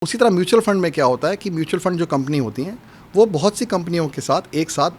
उसी तरह mutual fund में क्या होता है कि म्यूचुअल फंड जो कंपनी होती हैं वो बहुत सी कंपनियों के साथ एक साथ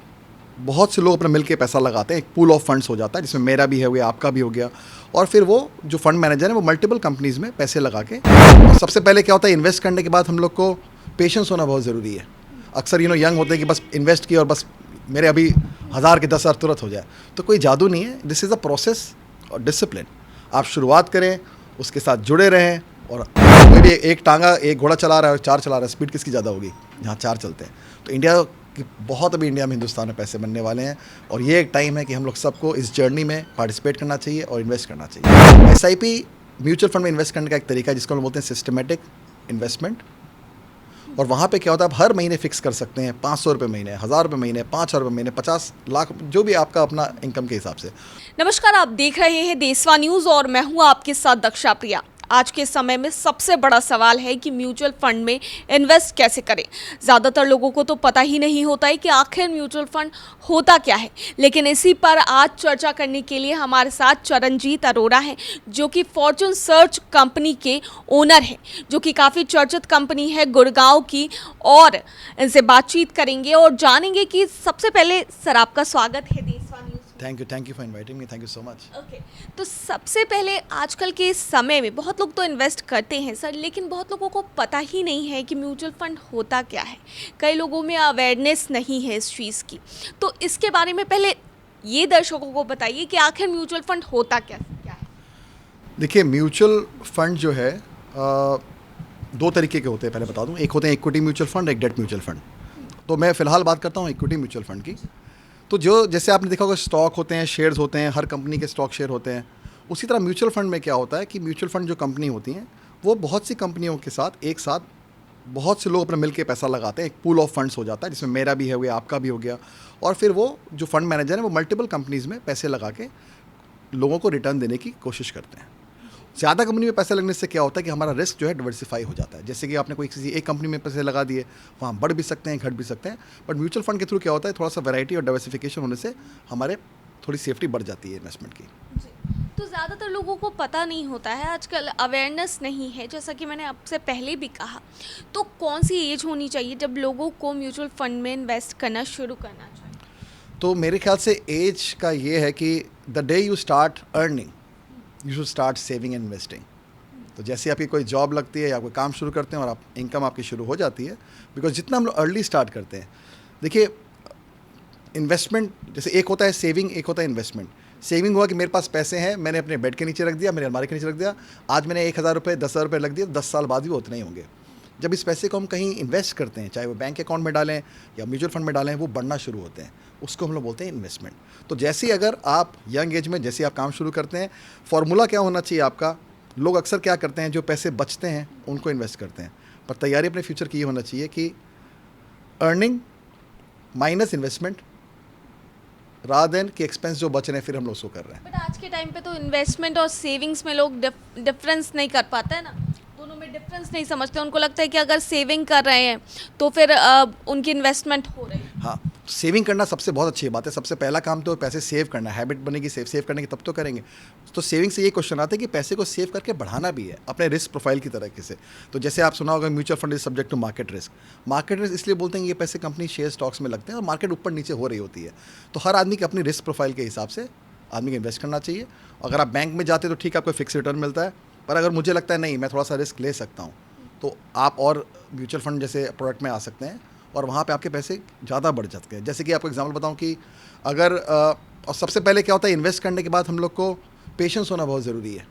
बहुत से लोग अपने मिल के पैसा लगाते हैं। एक पूल ऑफ फंड्स हो जाता है जिसमें मेरा भी है, हुआ आपका भी हो गया, और फिर वो जो फंड मैनेजर है वो मल्टीपल कंपनीज में पैसे लगा के, और सबसे पहले क्या होता है, इन्वेस्ट करने के बाद हम लोग को पेशेंस होना बहुत ज़रूरी है। अक्सर यंग होते हैं कि बस इन्वेस्ट किया और बस मेरे अभी 1000 के 10,000 तुरंत हो जाए, तो कोई जादू नहीं है। दिस इज़ अ प्रोसेस और डिसिप्लिन। आप शुरुआत करें, उसके साथ जुड़े रहें, और कोई भी एक टांगा एक घोड़ा चला रहा है और 4 चला रहा है, स्पीड किसकी ज़्यादा होगी? जहाँ 4 चलते हैं। तो इंडिया की बहुत अभी इंडिया में, हिंदुस्तान में पैसे बनने वाले हैं, और ये एक टाइम है कि हम लोग सबको इस जर्नी में पार्टिसिपेट करना चाहिए और इन्वेस्ट करना चाहिए। SIP म्यूचुअल फंड में इन्वेस्ट करने का एक तरीका है जिसको हम बोलते हैं सिस्टमेटिक इन्वेस्टमेंट। और वहाँ पे क्या होता है, आप हर महीने फिक्स कर सकते हैं 500 रुपये महीने, 1000 रुपये महीने, 5000 रुपये महीने, 50 लाख, जो भी आपका अपना इनकम के हिसाब से। नमस्कार, आप देख रहे हैं देशवा न्यूज़ और मैं हूं आपके साथ दक्षा प्रिया। आज के समय में सबसे बड़ा सवाल है कि म्यूचुअल फंड में इन्वेस्ट कैसे करें। ज़्यादातर लोगों को तो पता ही नहीं होता है कि आखिर म्यूचुअल फंड होता क्या है। लेकिन इसी पर आज चर्चा करने के लिए हमारे साथ चरणजीत अरोड़ा हैं, जो कि फॉर्चून सर्च कंपनी के ओनर हैं, जो कि काफ़ी चर्चित कंपनी है गुड़गांव की। और इनसे बातचीत करेंगे और जानेंगे कि सबसे पहले सर आपका स्वागत है देशवा news. Thank you for inviting me, thank you so much. Okay, तो सबसे पहले आजकल के समय में बहुत लोग तो इन्वेस्ट करते हैं सर, लेकिन बहुत लोगों को पता ही नहीं है कि म्यूचुअल फंड होता क्या है। कई लोगों में अवेयरनेस नहीं है इस चीज़ की। तो इसके बारे में पहले ये दर्शकों को बताइए कि आखिर म्यूचुअल फंड होता क्या है। देखिए, म्यूचुअल फंड जो है 2 तरीके के होते हैं, पहले बता दूं। एक होते हैं इक्विटी म्यूचुअल फंड, एक डेट म्यूचुअल फंड। तो मैं फ़िलहाल बात करता हूं इक्विटी म्यूचुअल फंड की। तो जो जैसे आपने देखा होगा, स्टॉक होते हैं, शेयर्स होते हैं, हर कंपनी के स्टॉक शेयर होते हैं। उसी तरह म्यूचुअल फंड में क्या होता है कि म्यूचुअल फंड जो कंपनी होती हैं वो बहुत सी कंपनियों के साथ एक साथ बहुत से लोग अपने मिल के पैसा लगाते हैं। एक पूल ऑफ फंड्स हो जाता है जिसमें मेरा भी है, हुआ आपका भी हो गया, और फिर वो जो फंड मैनेजर है वो मल्टीपल कंपनीज़ में पैसे लगा के लोगों को रिटर्न देने की कोशिश करते हैं। ज़्यादा कंपनी में पैसे लगने से क्या होता है कि हमारा रिस्क जो है डाइवर्सिफाई हो जाता है। जैसे कि आपने कोई किसी एक कंपनी में पैसे लगा दिए, वहाँ बढ़ भी सकते हैं, घट भी सकते हैं। बट म्यूचुअल फंड के थ्रू क्या होता है, थोड़ा सा वैरायटी और डाइवर्सिफिकेशन होने से हमारे थोड़ी सेफ्टी बढ़ जाती है इन्वेस्टमेंट की। तो ज़्यादातर लोगों को पता नहीं होता है, आजकल अवेयरनेस नहीं है, जैसा कि मैंने आपसे पहले भी कहा। तो कौन सी एज होनी चाहिए जब लोगों को म्यूचुअल फंड में इन्वेस्ट करना शुरू करना चाहिए? तो मेरे ख्याल से एज का ये है कि the day you start earning you should start saving and investing. तो जैसे आपकी कोई जॉब लगती है या कोई काम शुरू करते हैं और आप इनकम आपकी शुरू हो जाती है, बिकॉज जितना हम लोग अर्ली स्टार्ट करते हैं। देखिए, इन्वेस्टमेंट जैसे एक होता है सेविंग, एक होता है इन्वेस्टमेंट। सेविंग हुआ कि मेरे पास पैसे हैं, मैंने अपने बेड के नीचे रख दिया, मेरे अलमारी के नीचे रख दिया। आज मैंने 1000 रुपये, 10,000 रुपये लग दिया, 10 साल बाद भी वो उतने ही होंगे। जब इस पैसे को हम कहीं इन्वेस्ट करते हैं, चाहे वो बैंक अकाउंट में डालें या म्यूचुअल फंड में डालें, वो बढ़ना शुरू होते हैं। उसको हम लोग बोलते हैं इन्वेस्टमेंट। तो जैसे ही अगर आप यंग एज में जैसे आप काम शुरू करते हैं, फॉर्मूला क्या होना चाहिए आपका? लोग अक्सर क्या करते हैं, जो पैसे बचते हैं उनको इन्वेस्ट करते हैं, पर तैयारी अपने फ्यूचर की ये होना चाहिए कि earning minus investment, rather than कि एक्सपेंस जो बच रहे हैं फिर हम लोग उसको कर रहे हैं। बट आज के टाइम पे तो इन्वेस्टमेंट और सेविंग्स में लोग डिफरेंस नहीं कर पाते हैं ना, दोनों में डिफरेंस नहीं समझते। उनको लगता है कि अगर सेविंग कर रहे हैं तो फिर उनकी इन्वेस्टमेंट हो रही है। हाँ, सेविंग करना सबसे बहुत अच्छी बात है। सबसे पहला काम तो पैसे सेव करना, हैबिट बनेगी सेव करने की, तब तो करेंगे। तो सेविंग से ये क्वेश्चन आता है कि पैसे को सेव करके बढ़ाना भी है अपने रिस्क प्रोफाइल की तरीके से। तो जैसे आप सुना होगा, mutual fund is subject to market risk. Market risk इसलिए बोलते हैं कि ये पैसे कंपनी शेयर स्टॉक्स में लगते हैं और मार्केट ऊपर नीचे हो रही होती है। तो हर आदमी की अपनी रिस्क प्रोफाइल के हिसाब से आदमी को इन्वेस्ट करना चाहिए। अगर आप बैंक में जाते तो ठीक है, आपको फिक्स रिटर्न मिलता है, पर अगर मुझे लगता है नहीं, मैं थोड़ा सा रिस्क ले सकता हूँ, तो आप और म्यूचुअल फंड जैसे प्रोडक्ट में आ सकते हैं और वहाँ पे आपके पैसे ज़्यादा बढ़ जाते हैं। जैसे कि आपको एग्जांपल बताऊँ कि अगर और सबसे पहले क्या होता है, इन्वेस्ट करने के बाद हम लोग को पेशेंस होना बहुत ज़रूरी है।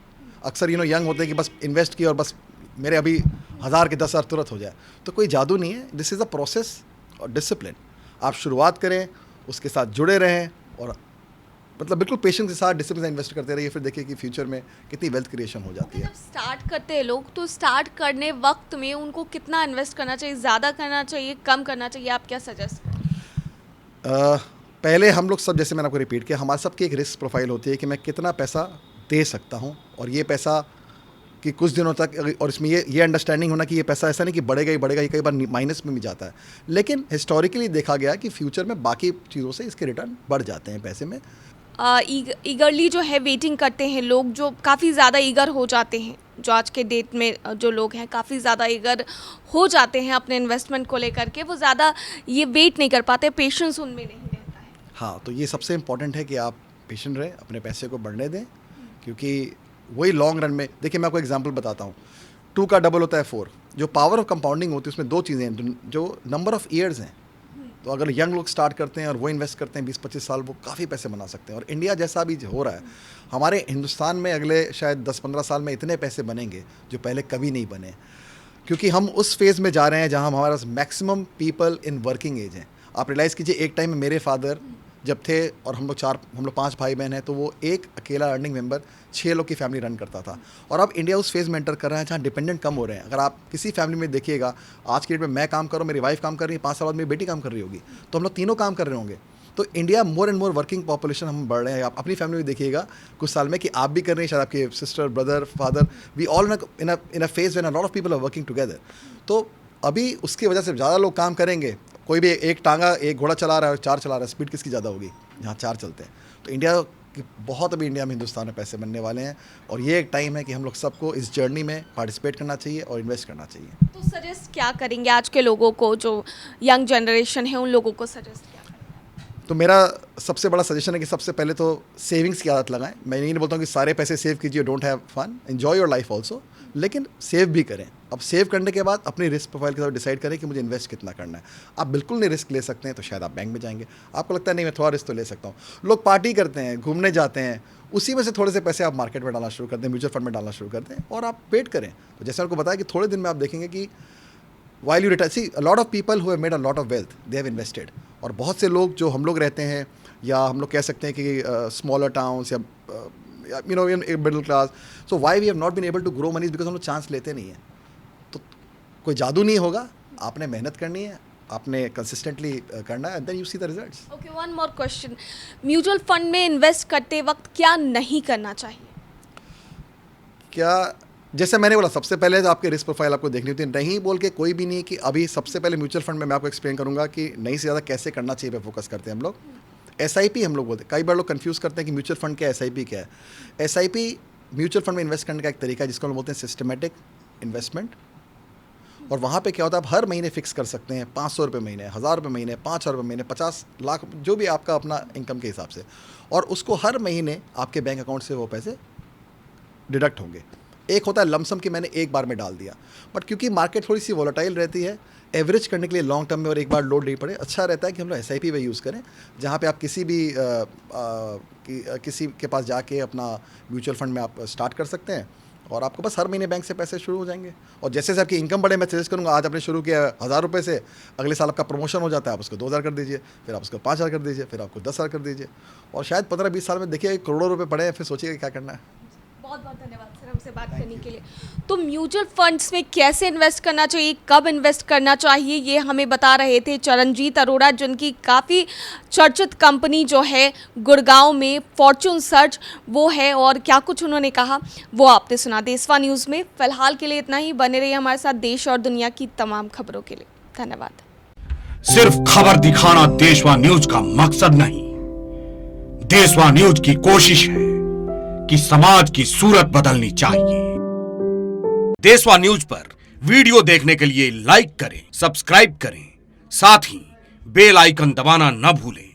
अक्सर यंग होते हैं कि बस इन्वेस्ट किया और बस मेरे अभी 1000 के 10,000 तुरंत हो जाए, तो कोई जादू नहीं है। दिस इज़ अ प्रोसेस और डिसिप्लिन। आप शुरुआत करें, उसके साथ जुड़े रहें, और मतलब बिल्कुल पेशेंस के साथ डिसिप्लिन से इन्वेस्ट करते रहिए। फिर देखिए कि फ्यूचर में कितनी वेल्थ क्रिएशन हो जाती है। जब स्टार्ट करते हैं लोग, तो स्टार्ट करने वक्त में उनको कितना इन्वेस्ट करना चाहिए, ज़्यादा करना चाहिए, कम करना चाहिए, आप क्या सजेस्ट करें? पहले हम लोग सब, जैसे मैंने आपको रिपीट किया, हमारे सबकी एक रिस्क प्रोफाइल होती है कि मैं कितना पैसा दे सकता हूँ, और ये पैसा कि कुछ दिनों तक, और इसमें ये अंडरस्टैंडिंग होना कि ये पैसा ऐसा नहीं कि बढ़ेगा ही बढ़ेगा, ये कई बार माइनस में भी जाता है। लेकिन हिस्टोरिकली देखा गया कि फ्यूचर में बाकी चीज़ों से इसके रिटर्न बढ़ जाते हैं पैसे में। ईगरली जो है वेटिंग करते हैं लोग, जो काफ़ी ज़्यादा ईगर हो जाते हैं जो आज के डेट में जो लोग हैं काफ़ी ज़्यादा ईगर हो जाते हैं अपने इन्वेस्टमेंट को लेकर के, वो ज़्यादा ये वेट नहीं कर पाते, पेशेंस उनमें नहीं रहता है। हाँ, तो ये सबसे इम्पॉर्टेंट है कि आप पेशेंट रहें, अपने पैसे को बढ़ने दें, क्योंकि वही लॉन्ग रन में, देखिए मैं आपको एग्जांपल बताता हूँ, 2 का डबल होता है 4। जो पावर ऑफ कंपाउंडिंग होती है उसमें 2 चीज़ें हैं, जो नंबर ऑफ ईयर्स हैं। तो अगर यंग लोग स्टार्ट करते हैं और वो इन्वेस्ट करते हैं 20-25 साल, वो काफ़ी पैसे बना सकते हैं। और इंडिया जैसा भी हो रहा है, हमारे हिंदुस्तान में अगले शायद 10-15 साल में इतने पैसे बनेंगे जो पहले कभी नहीं बने, क्योंकि हम उस फेज़ में जा रहे हैं जहाँ हमारे पास maximum people in working age हैं। आप रियलाइज़ कीजिए, एक टाइम में मेरे फादर जब थे और हम लोग 5 भाई बहन हैं, तो वो एक अकेला अर्निंग मेंबर 6 लोग की फैमिली रन करता था। और अब इंडिया उस फेज़ में एंटर कर रहा है जहाँ डिपेंडेंट कम हो रहे हैं। अगर आप किसी फैमिली में देखिएगा, आज के डेट में मैं काम कर रहा हूँ, मेरी वाइफ काम कर रही है, 5 साल बाद मेरी बेटी काम कर रही होगी, तो हम लोग तीनों काम कर रहे होंगे। तो India more and more working population हम बढ़ रहे हैं। आप अपनी फैमिली में देखिएगा कुछ साल में कि आप भी कर रहे हैं, शायद आपके sister, brother, father, we all in a phase when a lot of people are working together. तो अभी उसकी वजह से ज़्यादा लोग काम करेंगे। कोई भी एक घोड़ा चला रहा है और 4 चला रहा है, स्पीड किसकी ज़्यादा होगी? जहाँ 4 चलते हैं। तो इंडिया की बहुत, अभी इंडिया में, हिंदुस्तान में पैसे बनने वाले हैं, और ये एक टाइम है कि हम लोग सबको इस जर्नी में पार्टिसिपेट करना चाहिए और इन्वेस्ट करना चाहिए। तो सजेस्ट क्या करेंगे आज के लोगों को, जो यंग जनरेशन है, उन लोगों को सजेस्ट क्या करेंगे? तो मेरा सबसे बड़ा सजेशन है कि सबसे पहले तो सेविंग्स की आदत लगाएं। मैं ये नहीं बोलता हूँ कि सारे पैसे सेव कीजिए, don't have fun, enjoy your life also, लेकिन सेव भी करें। अब सेव करने के बाद अपनी रिस्क प्रोफाइल के साथ डिसाइड करें कि मुझे इन्वेस्ट कितना करना है। आप बिल्कुल नहीं रिस्क ले सकते हैं तो शायद आप बैंक में जाएंगे। आपको लगता है नहीं मैं थोड़ा रिस्क तो ले सकता हूँ। लोग पार्टी करते हैं, घूमने जाते हैं, उसी में से थोड़े से पैसे आप मार्केट में डालना शुरू कर दें, म्यूचुअल फंड में डालना शुरू कर दें, और आप वेट करें। तो जैसे आपको बताया कि थोड़े दिन में आप देखेंगे कि while you retire, see a lot of people who have made a lot of wealth, they have invested। और बहुत से लोग जो हम लोग रहते हैं, या हम लोग कह सकते हैं कि स्मॉलर टाउन्स, या you know in middle class, so why we have not been able to grow money because हम लोग चांस लेते नहीं हैं। तो कोई जादू नहीं होगा, आपने मेहनत करनी है, आपने कंसिस्टेंटली करना है, and then you see the results. Okay, one more question, mutual fund में इन्वेस्ट करते वक्त क्या नहीं करना चाहिए? क्या, जैसे मैंने बोला, सबसे पहले तो आपके रिस्क प्रोफाइल आपको देखनी होती है। नहीं बोल के कोई भी नहीं कि अभी सबसे पहले म्यूचुअल फंड में मैं आपको एक्सप्लेन करूंगा कि नहीं से ज़्यादा कैसे करना चाहिए, पे फोकस करते हैं हम लोग। SIP हम लोग बोलते हैं, कई बार लोग कंफ्यूज करते हैं कि म्यूचुअल फंड क्या है, SIP क्या है। SIP म्यूचुअल फंड में इन्वेस्ट करने का एक तरीका है जिसको हम बोलते हैं सिस्टमेटिक इन्वेस्टमेंट। और वहाँ पे क्या होता है, आप हर महीने फिक्स कर सकते हैं 500 रुपये महीने, 1000 रुपये महीने, 5000 रुपये महीने, 50 लाख, जो भी आपका अपना इनकम के हिसाब से, और उसको हर महीने आपके बैंक अकाउंट से वो पैसे डिडक्ट होंगे। एक होता है लमसम कि मैंने एक बार में डाल दिया, बट क्योंकि मार्केट थोड़ी सी वॉलेटाइल रहती है, एवरेज करने के लिए लॉन्ग टर्म में और एक बार लोड नहीं पड़े, अच्छा रहता है कि हम लोग SIP वे यूज़ करें, जहाँ पे आप किसी भी किसी के पास जाके अपना म्यूचुअल फंड में आप स्टार्ट कर सकते हैं, और आपको बस हर महीने बैंक से पैसे शुरू हो जाएंगे। और जैसे जैसे आपकी इनकम बढ़े, मैं सजेस्ट करूँगा, आज आपने शुरू किया 1000 रुपये से, अगले साल आपका प्रमोशन हो जाता है, आप उसको 2000 कर दीजिए, फिर आप उसको 5000 कर दीजिए, फिर आपको 10,000 कर दीजिए, और शायद 15-20 साल में देखिए करोड़ों रुपये पड़े हैं, फिर सोचिएगा क्या करना है। बहुत बहुत धन्यवाद सर हमसे बात करने के लिए। तो म्यूचुअल फंड्स में कैसे इन्वेस्ट करना चाहिए, कब इन्वेस्ट करना चाहिए, ये हमें बता रहे थे चरणजीत अरोड़ा, जिनकी काफ़ी चर्चित कंपनी जो है गुड़गांव में फॉर्चून सर्च वो है, और क्या कुछ उन्होंने कहा वो आपने सुना देशवा न्यूज़ में। फिलहाल के लिए इतना ही, बने रहिए हमारे साथ देश और दुनिया की तमाम खबरों के लिए। धन्यवाद। सिर्फ खबर दिखाना देशवा न्यूज का मकसद नहीं, देशवा न्यूज की कोशिश है कि समाज की सूरत बदलनी चाहिए। देशवा न्यूज पर वीडियो देखने के लिए लाइक करें, सब्सक्राइब करें, साथ ही बेल आइकन दबाना न भूलें।